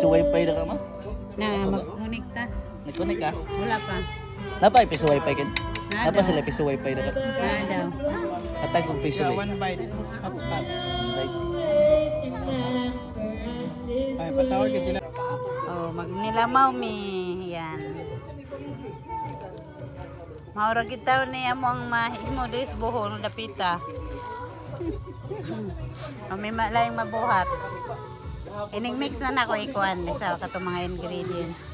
Sa wifi na ka ma? Na mag-connecta. Nag-connect ka? Wala pa. Napa piso wifi kin? Nada. Napa sila piso wifi na ka? Nada. Atag kong piso din. One byte hotspot. Right. Ay, patawag ka sila. Oh, magnilamaw mi. Yan. Maura kita ni among mahimo dis buhol dapita. O may malayang mabuhat. Ining mix na nako ikuan sa katong mga ingredients.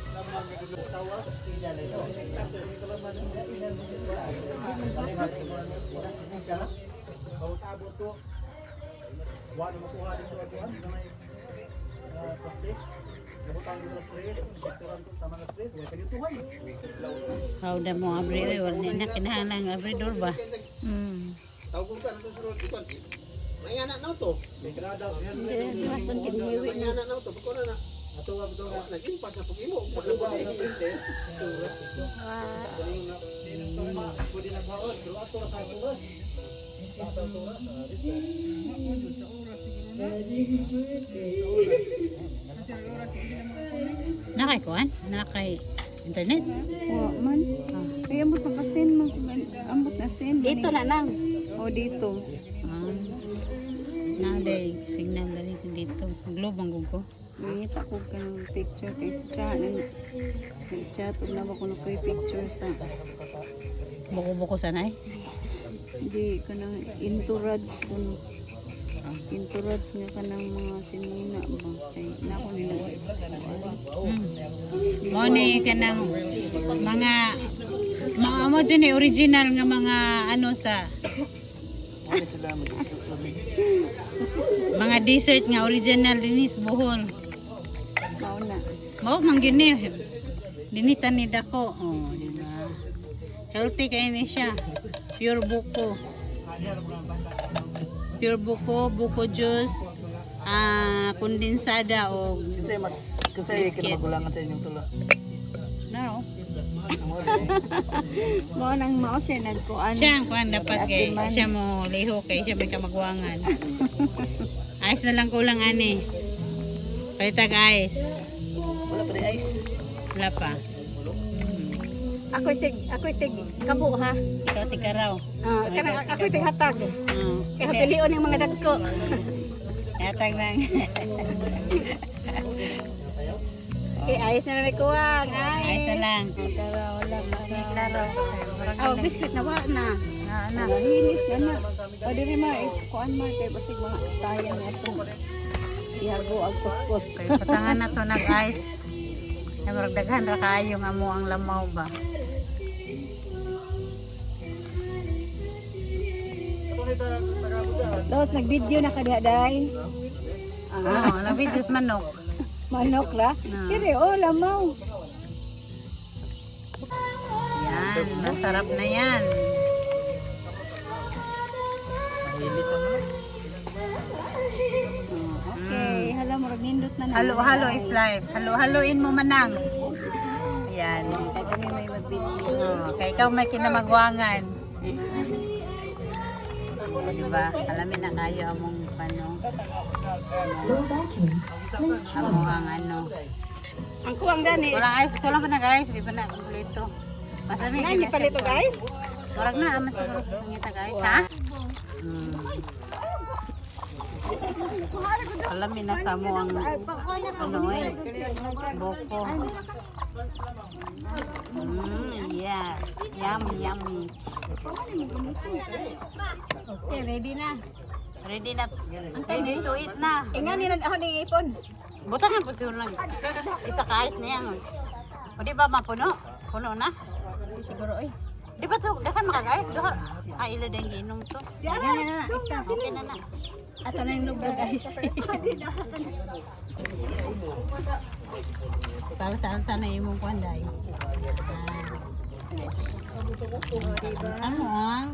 Kauda mo abri oy wala na kinahanglan abridor ba? Tawag ka nito sulod dito. May anak na to. May grada. Lasan kinhiwi May anak na to. Buko na na. Ato nga buto nga nag-impact na pag-imo. Paglubat na printer. Pwede na bawas. Pero ato na sa oras. Nakay kuan? Nakay internet? Wa man. Ay ambot na pasin mo. Ambot na sin. Dito na lang. O dito. Naday signal dali ko dito sa globe ang gugo. Nangita ko ka ng picture kay sa chat. Nag-chat na ba ko na ko'y picture sa Buko-buko sanay. hindi ka ng entourage kung entourage nga ka ng mga sinina ba kay nako nila Mo ni kanang mga mo dyan ni original nga mga ano sa Ano sila mag-isip labi? mga dessert nga original dinis buhol. mauna Mao man gini. Dinitan ni dako. Oh, di ba? Healthy kay ni siya. Pure buko. Pure buko, buko juice, kondensada o Kasi kinamagulangan sa inyong tulo. no. mo nang mao siya nagkuan Siya ang kuan dapat kay siya mo liho kay siya may kamagwangan. Ayos na lang kulang ani. Palitag ice. Wala pa rin ice. Wala pa. Ako'y tig kabo ha. Ikaw tika raw. Ako'y tig hatag. Kaya pilion ng mga dagko. Yatag lang. Kaya ayos na rin kuwang. Ayos na lang. Klaro. Oh, biscuit na wa na. hinis na na o diri ma kuan ma kay basig mga sayang ato ihago ang kuskus Okay, patangan na to nag-ice. Ay maragdaghan ra kaayo nga mo ang lamaw ba. tapos nag-video na kadiha day Oo, nag-videos manok. manok la kiri oh lamaw Yan, masarap na yan. Mahilis ang mga. okay hala murag nindot na na Halo-halo is life. Halo-haloin mo manang. Yan. kay kami may mag-video Oh, kay ikaw may kinamagwangan. Diba? Alamin na kayo among ano. Amo ang ano. Ang kuwang gani. Kulang pa na guys, di ba na kompleto. Masabi Ay, ni palito guys. Warag na amas siguro ngita guys, ha? Alamin na sa mo ang ano eh. Boko. Yes, yummy. Okay, ready na. Ready na. Ready to eat na. Ingan ni ako ni ipon. Butangan po siya lang. Isa kais na yan. O di ba mapuno? Puno na? Siguro oy. Di ba to? Dakan makagais? Ilo din giinom to. Yan na. Isa. Okay na na. Ato na yung lubog guys. Kala saan sana imong kwanday. Ano ang?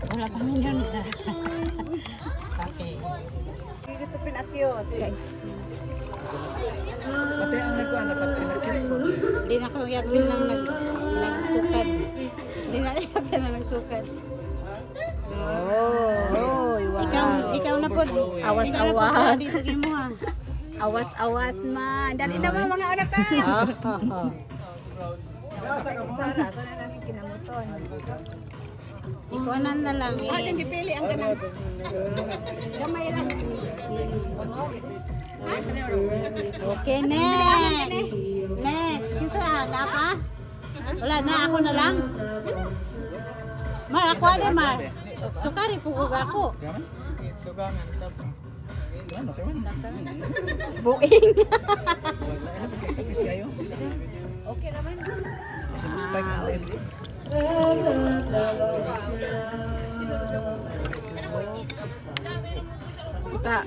Wala pa mo yun. Okay. dito pinakyot Pati ang nagkuhan dapat pinakit po. Hindi na ko yapin lang nagsukad. Hindi na yapin lang nagsukad. oh Ikaw na po. Awas-awas. Dito mo ha. Awas-awas man. Dali na mga anak ta. Ikuanan na lang eh. Ating pipili ang kanang. Gamay lang. Okay, next. Next. Kisa, na pa? Wala na, ako na lang. Mar, ako na, Mar. Sukari po ako. Buing. Okay naman. Spike na tayo. Ka.